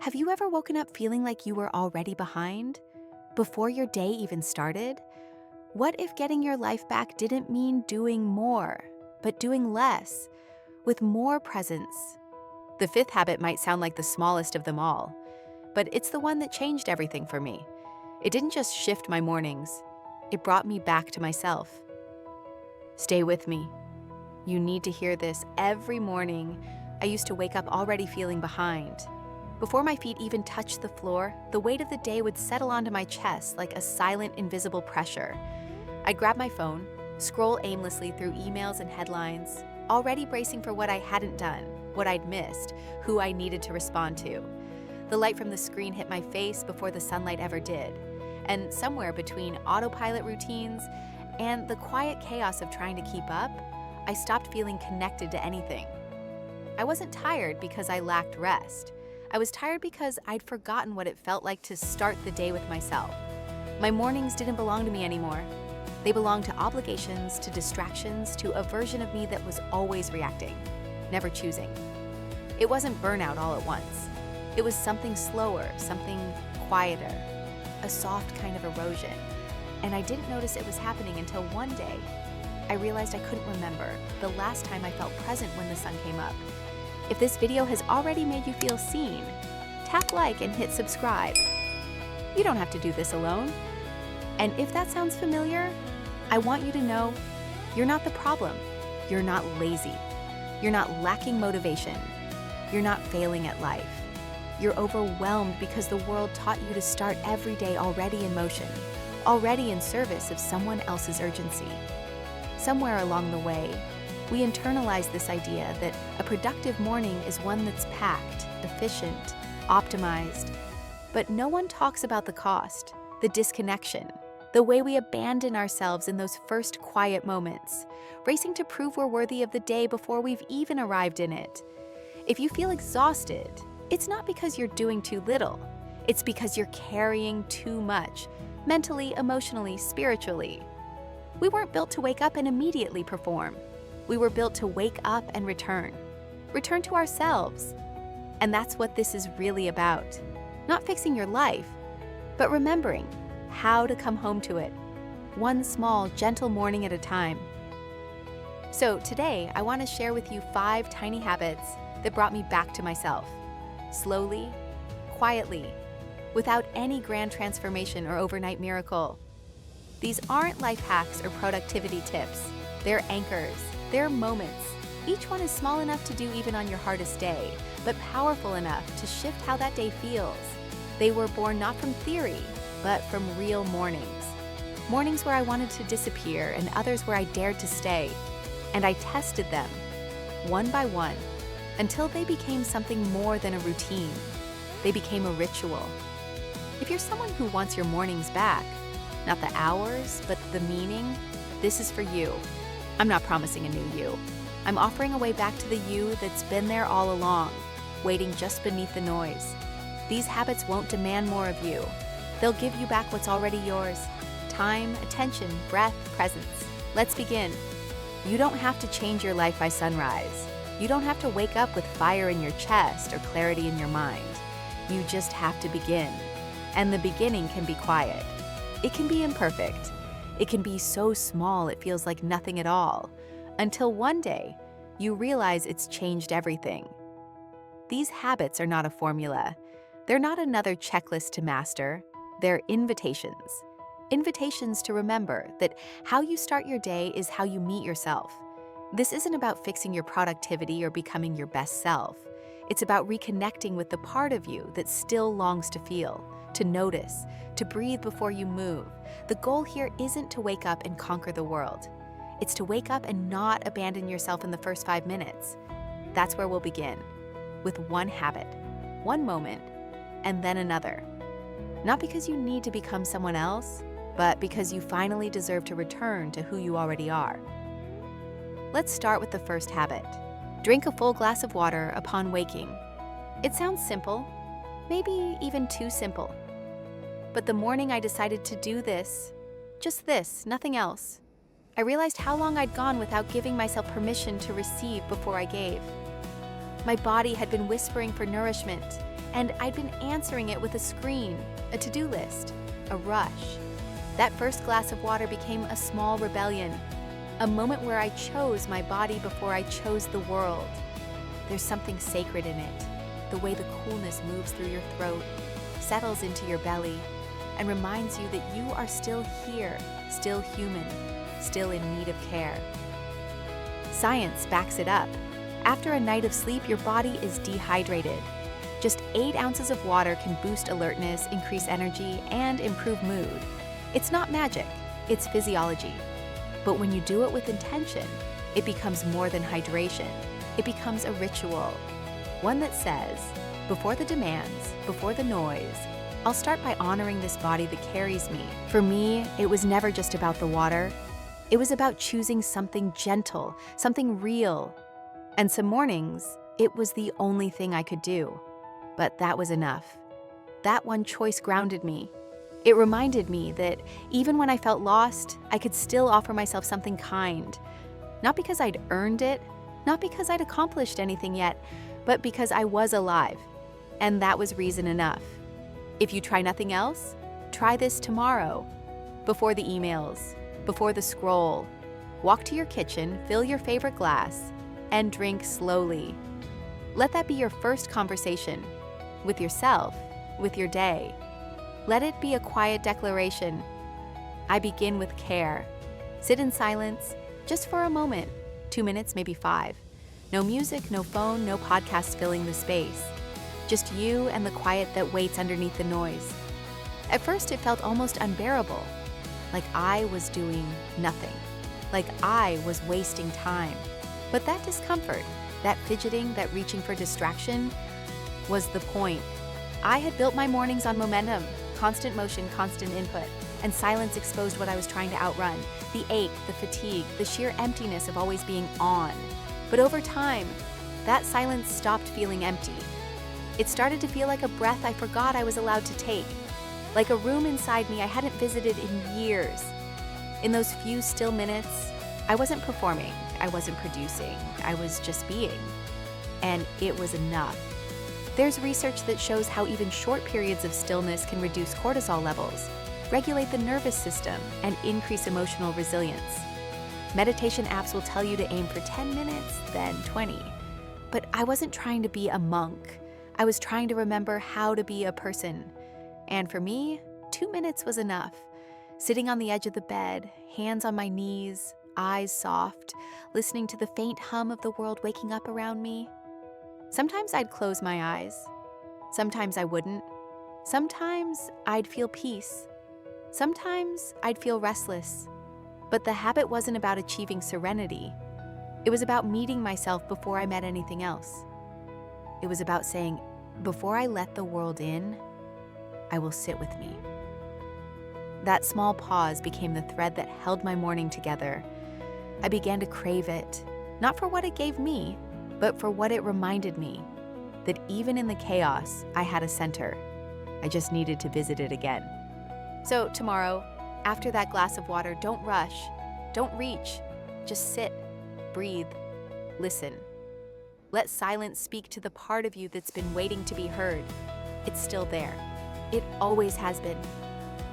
Have you ever woken up feeling like you were already behind? Before your day even started? What if getting your life back didn't mean doing more, but doing less, with more presence? The fifth habit might sound like the smallest of them all, but it's the one that changed everything for me. It didn't just shift my mornings, it brought me back to myself. Stay with me. You need to hear this. Every morning, I used to wake up already feeling behind. Before my feet even touched the floor, the weight of the day would settle onto my chest like a silent, invisible pressure. I'd grab my phone, scroll aimlessly through emails and headlines, already bracing for what I hadn't done, what I'd missed, who I needed to respond to. The light from the screen hit my face before the sunlight ever did, and somewhere between autopilot routines and the quiet chaos of trying to keep up, I stopped feeling connected to anything. I wasn't tired because I lacked rest. I was tired because I'd forgotten what it felt like to start the day with myself. My mornings didn't belong to me anymore. They belonged to obligations, to distractions, to a version of me that was always reacting, never choosing. It wasn't burnout all at once. It was something slower, something quieter, a soft kind of erosion. And I didn't notice it was happening until one day I realized I couldn't remember the last time I felt present when the sun came up. If this video has already made you feel seen, tap like and hit subscribe. You don't have to do this alone. And if that sounds familiar, I want you to know you're not the problem. You're not lazy. You're not lacking motivation. You're not failing at life. You're overwhelmed because the world taught you to start every day already in motion, already in service of someone else's urgency. Somewhere along the way, we internalize this idea that a productive morning is one that's packed, efficient, optimized. But no one talks about the cost, the disconnection, the way we abandon ourselves in those first quiet moments, racing to prove we're worthy of the day before we've even arrived in it. If you feel exhausted, it's not because you're doing too little. It's because you're carrying too much, mentally, emotionally, spiritually. We weren't built to wake up and immediately perform. We were built to wake up and return to ourselves. And that's what this is really about. Not fixing your life, but remembering how to come home to it, one small, gentle morning at a time. So today, I want to share with you 5 tiny habits that brought me back to myself. Slowly, quietly, without any grand transformation or overnight miracle. These aren't life hacks or productivity tips. They're anchors. They're moments. Each one is small enough to do even on your hardest day, but powerful enough to shift how that day feels. They were born not from theory, but from real mornings. Mornings where I wanted to disappear and others where I dared to stay. And I tested them, one by one, until they became something more than a routine. They became a ritual. If you're someone who wants your mornings back, not the hours, but the meaning, this is for you. I'm not promising a new you. I'm offering a way back to the you that's been there all along, waiting just beneath the noise. These habits won't demand more of you. They'll give you back what's already yours: time, attention, breath, presence. Let's begin. You don't have to change your life by sunrise. You don't have to wake up with fire in your chest or clarity in your mind. You just have to begin. And the beginning can be quiet. It can be imperfect. It can be so small it feels like nothing at all, until one day you realize it's changed everything. These habits are not a formula. They're not another checklist to master. They're invitations. Invitations to remember that how you start your day is how you meet yourself. This isn't about fixing your productivity or becoming your best self. It's about reconnecting with the part of you that still longs to feel, to notice, to breathe before you move. The goal here isn't to wake up and conquer the world. It's to wake up and not abandon yourself in the first 5 minutes. That's where we'll begin, with one habit, one moment, and then another. Not because you need to become someone else, but because you finally deserve to return to who you already are. Let's start with the first habit. Drink a full glass of water upon waking. It sounds simple, maybe even too simple. But the morning I decided to do this, just this, nothing else, I realized how long I'd gone without giving myself permission to receive before I gave. My body had been whispering for nourishment, and I'd been answering it with a screen, a to-do list, a rush. That first glass of water became a small rebellion, a moment where I chose my body before I chose the world. There's something sacred in it, the way the coolness moves through your throat, settles into your belly, and reminds you that you are still here, still human, still in need of care. Science backs it up. After a night of sleep, your body is dehydrated. Just 8 ounces of water can boost alertness, increase energy, and improve mood. It's not magic, it's physiology. But when you do it with intention, it becomes more than hydration. It becomes a ritual. One that says, before the demands, before the noise, I'll start by honoring this body that carries me. For me, it was never just about the water. It was about choosing something gentle, something real. And some mornings, it was the only thing I could do. But that was enough. That one choice grounded me. It reminded me that even when I felt lost, I could still offer myself something kind. Not because I'd earned it, not because I'd accomplished anything yet, but because I was alive. And that was reason enough. If you try nothing else, try this tomorrow. Before the emails, before the scroll, walk to your kitchen, fill your favorite glass, and drink slowly. Let that be your first conversation with yourself, with your day. Let it be a quiet declaration. I begin with care. Sit in silence, just for a moment, 2 minutes, maybe 5. No music, no phone, no podcast filling the space. Just you and the quiet that waits underneath the noise. At first, it felt almost unbearable, like I was doing nothing, like I was wasting time. But that discomfort, that fidgeting, that reaching for distraction, was the point. I had built my mornings on momentum, constant motion, constant input, and silence exposed what I was trying to outrun, the ache, the fatigue, the sheer emptiness of always being on. But over time, that silence stopped feeling empty. It started to feel like a breath I forgot I was allowed to take, like a room inside me I hadn't visited in years. In those few still minutes, I wasn't performing, I wasn't producing, I was just being. And it was enough. There's research that shows how even short periods of stillness can reduce cortisol levels, regulate the nervous system, and increase emotional resilience. Meditation apps will tell you to aim for 10 minutes, then 20. But I wasn't trying to be a monk. I was trying to remember how to be a person. And for me, 2 minutes was enough. Sitting on the edge of the bed, hands on my knees, eyes soft, listening to the faint hum of the world waking up around me. Sometimes I'd close my eyes. Sometimes I wouldn't. Sometimes I'd feel peace. Sometimes I'd feel restless. But the habit wasn't about achieving serenity. It was about meeting myself before I met anything else. It was about saying, before I let the world in, I will sit with me. That small pause became the thread that held my morning together. I began to crave it, not for what it gave me, but for what it reminded me, that even in the chaos, I had a center. I just needed to visit it again. So tomorrow, after that glass of water, don't rush, don't reach, just sit, breathe, listen. Let silence speak to the part of you that's been waiting to be heard. It's still there. It always has been.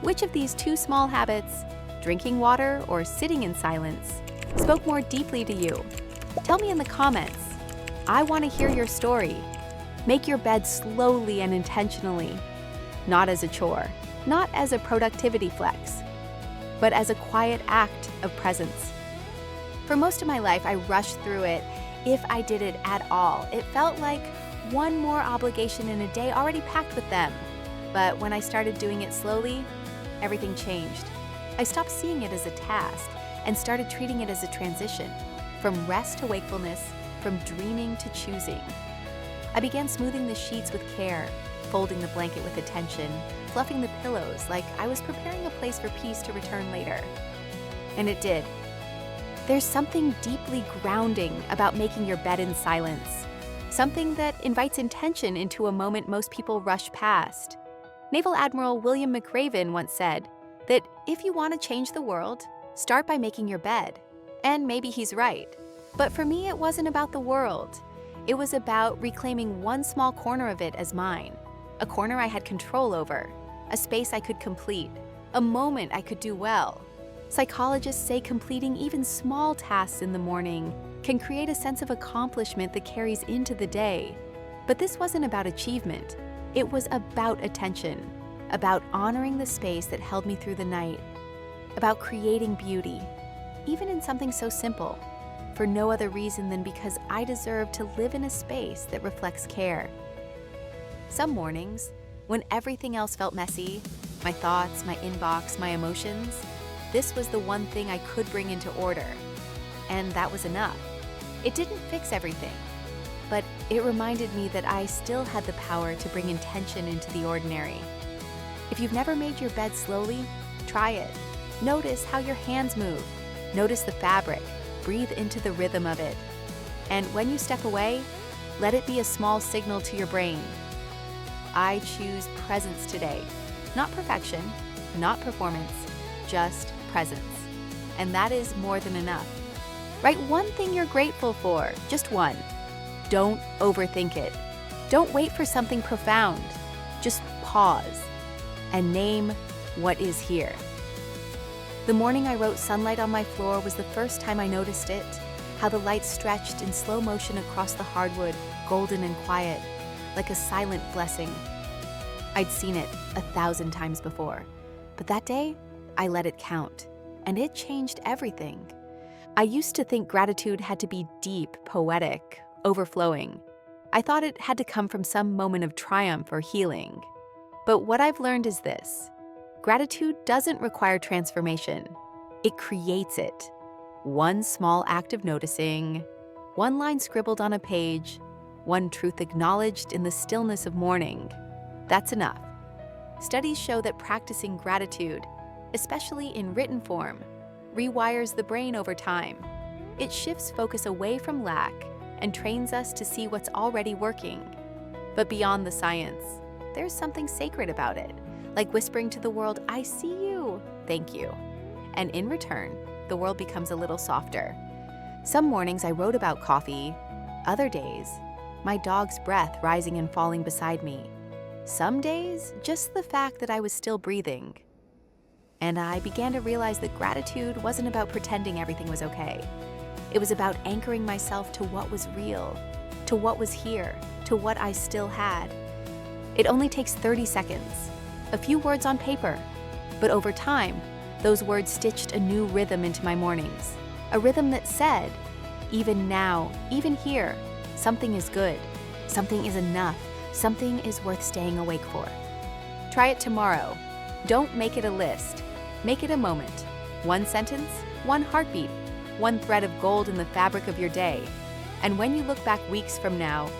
Which of these 2 small habits, drinking water or sitting in silence, spoke more deeply to you? Tell me in the comments. I want to hear your story. Make your bed slowly and intentionally, not as a chore, not as a productivity flex, but as a quiet act of presence. For most of my life, I rushed through it if I did it at all. It felt like one more obligation in a day already packed with them. But when I started doing it slowly, everything changed. I stopped seeing it as a task and started treating it as a transition, from rest to wakefulness, from dreaming to choosing. I began smoothing the sheets with care, folding the blanket with attention, fluffing the pillows like I was preparing a place for peace to return later. And it did. There's something deeply grounding about making your bed in silence, something that invites intention into a moment most people rush past. Naval Admiral William McRaven once said that if you want to change the world, start by making your bed. And maybe he's right. But for me, it wasn't about the world. It was about reclaiming one small corner of it as mine. a corner I had control over, a space I could complete, a moment I could do well. Psychologists say completing even small tasks in the morning can create a sense of accomplishment that carries into the day. But this wasn't about achievement. It was about attention, about honoring the space that held me through the night, about creating beauty, even in something so simple, for no other reason than because I deserve to live in a space that reflects care. Some mornings, when everything else felt messy, my thoughts, my inbox, my emotions, this was the one thing I could bring into order. And that was enough. It didn't fix everything, but it reminded me that I still had the power to bring intention into the ordinary. If you've never made your bed slowly, try it. Notice how your hands move. Notice the fabric. Breathe into the rhythm of it. And when you step away, let it be a small signal to your brain. I choose presence today. Not perfection, not performance, just presence. And that is more than enough. Write one thing you're grateful for, just one. Don't overthink it. Don't wait for something profound. Just pause and name what is here. The morning I wrote sunlight on my floor was the first time I noticed it, how the light stretched in slow motion across the hardwood, golden and quiet, like a silent blessing. I'd seen it 1,000 times before, but that day, I let it count, and it changed everything. I used to think gratitude had to be deep, poetic, overflowing. I thought it had to come from some moment of triumph or healing. But what I've learned is this: gratitude doesn't require transformation. It creates it. One small act of noticing, one line scribbled on a page, one truth acknowledged in the stillness of morning. That's enough. Studies show that practicing gratitude, especially in written form, rewires the brain over time. It shifts focus away from lack and trains us to see what's already working. But beyond the science, there's something sacred about it, like whispering to the world, "I see you, thank you." And in return, the world becomes a little softer. Some mornings I wrote about coffee, other days, my dog's breath rising and falling beside me. Some days, just the fact that I was still breathing. And I began to realize that gratitude wasn't about pretending everything was okay. It was about anchoring myself to what was real, to what was here, to what I still had. It only takes 30 seconds, a few words on paper, but over time, those words stitched a new rhythm into my mornings, a rhythm that said, even now, even here, something is good, something is enough, something is worth staying awake for. Try it tomorrow. Don't make it a list. Make it a moment. One sentence, one heartbeat, one thread of gold in the fabric of your day. And when you look back weeks from now,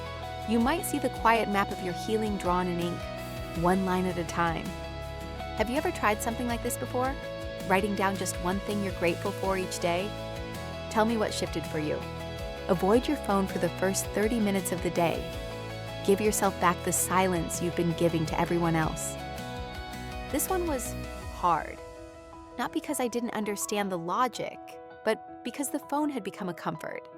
you might see the quiet map of your healing drawn in ink, one line at a time. Have you ever tried something like this before? Writing down just one thing you're grateful for each day? Tell me what shifted for you. Avoid your phone for the first 30 minutes of the day. Give yourself back the silence you've been giving to everyone else. This one was hard. Not because I didn't understand the logic, but because the phone had become a comfort.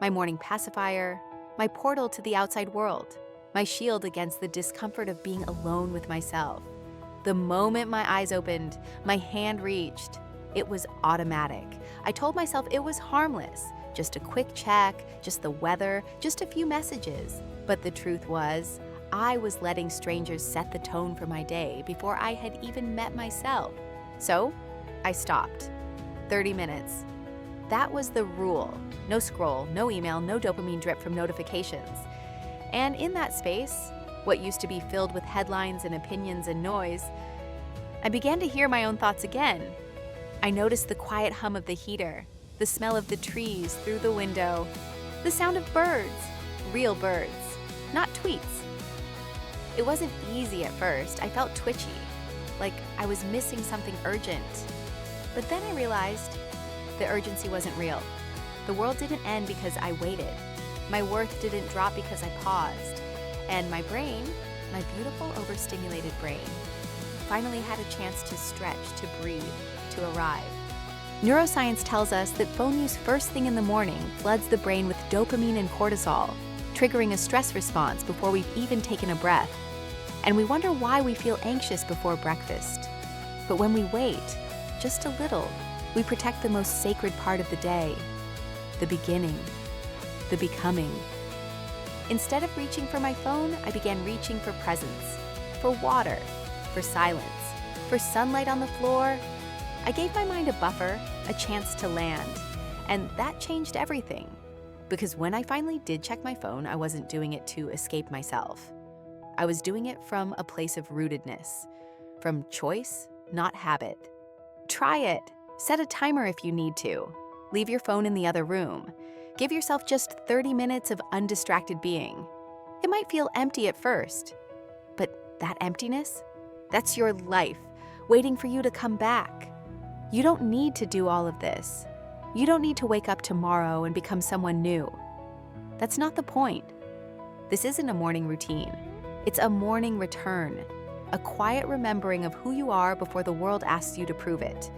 My morning pacifier, my portal to the outside world, my shield against the discomfort of being alone with myself. The moment my eyes opened, my hand reached. It was automatic. I told myself it was harmless, just a quick check, just the weather, just a few messages. But the truth was, I was letting strangers set the tone for my day before I had even met myself. So, I stopped. 30 minutes. That was the rule. No scroll, no email, no dopamine drip from notifications. And in that space, what used to be filled with headlines and opinions and noise, I began to hear my own thoughts again. I noticed the quiet hum of the heater, the smell of the trees through the window, the sound of birds, real birds, not tweets. It wasn't easy at first. I felt twitchy, like I was missing something urgent. But then I realized the urgency wasn't real. The world didn't end because I waited. My worth didn't drop because I paused. And my brain, my beautiful overstimulated brain, finally had a chance to stretch, to breathe, to arrive. Neuroscience tells us that phone use first thing in the morning floods the brain with dopamine and cortisol, triggering a stress response before we've even taken a breath. And we wonder why we feel anxious before breakfast. But when we wait, just a little, we protect the most sacred part of the day, the beginning, the becoming. Instead of reaching for my phone, I began reaching for presence, for water, for silence, for sunlight on the floor. I gave my mind a buffer, a chance to land, and that changed everything. Because when I finally did check my phone, I wasn't doing it to escape myself. I was doing it from a place of rootedness, from choice, not habit. Try it. Set a timer if you need to. Leave your phone in the other room. Give yourself just 30 minutes of undistracted being. It might feel empty at first, but that emptiness, that's your life, waiting for you to come back. You don't need to do all of this. You don't need to wake up tomorrow and become someone new. That's not the point. This isn't a morning routine. It's a morning return, a quiet remembering of who you are before the world asks you to prove it.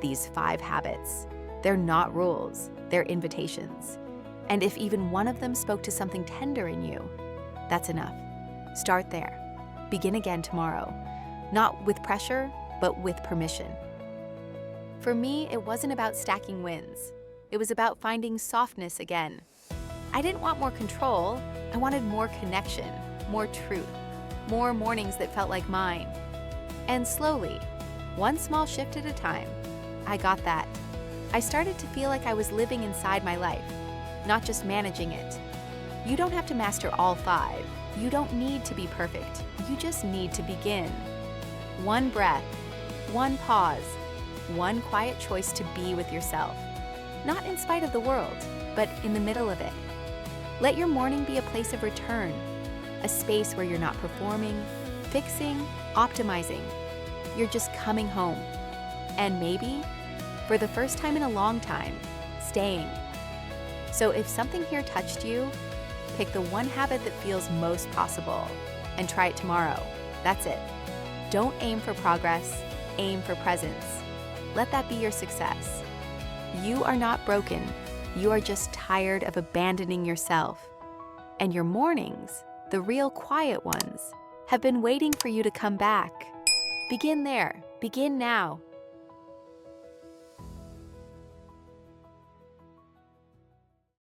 These 5 habits, they're not rules, they're invitations. And if even one of them spoke to something tender in you, that's enough. Start there. Begin again tomorrow. Not with pressure, but with permission. For me, it wasn't about stacking wins. It was about finding softness again. I didn't want more control. I wanted more connection, more truth, more mornings that felt like mine. And slowly, one small shift at a time, I got that. I started to feel like I was living inside my life, not just managing it. You don't have to master all 5. You don't need to be perfect. You just need to begin. One breath, one pause, one quiet choice to be with yourself. Not in spite of the world, but in the middle of it. Let your morning be a place of return, a space where you're not performing, fixing, optimizing. You're just coming home. And maybe, for the first time in a long time, staying. So if something here touched you, pick the one habit that feels most possible and try it tomorrow. That's it. Don't aim for progress, aim for presence. Let that be your success. You are not broken. You are just tired of abandoning yourself. And your mornings, the real quiet ones, have been waiting for you to come back. Begin there. Begin now.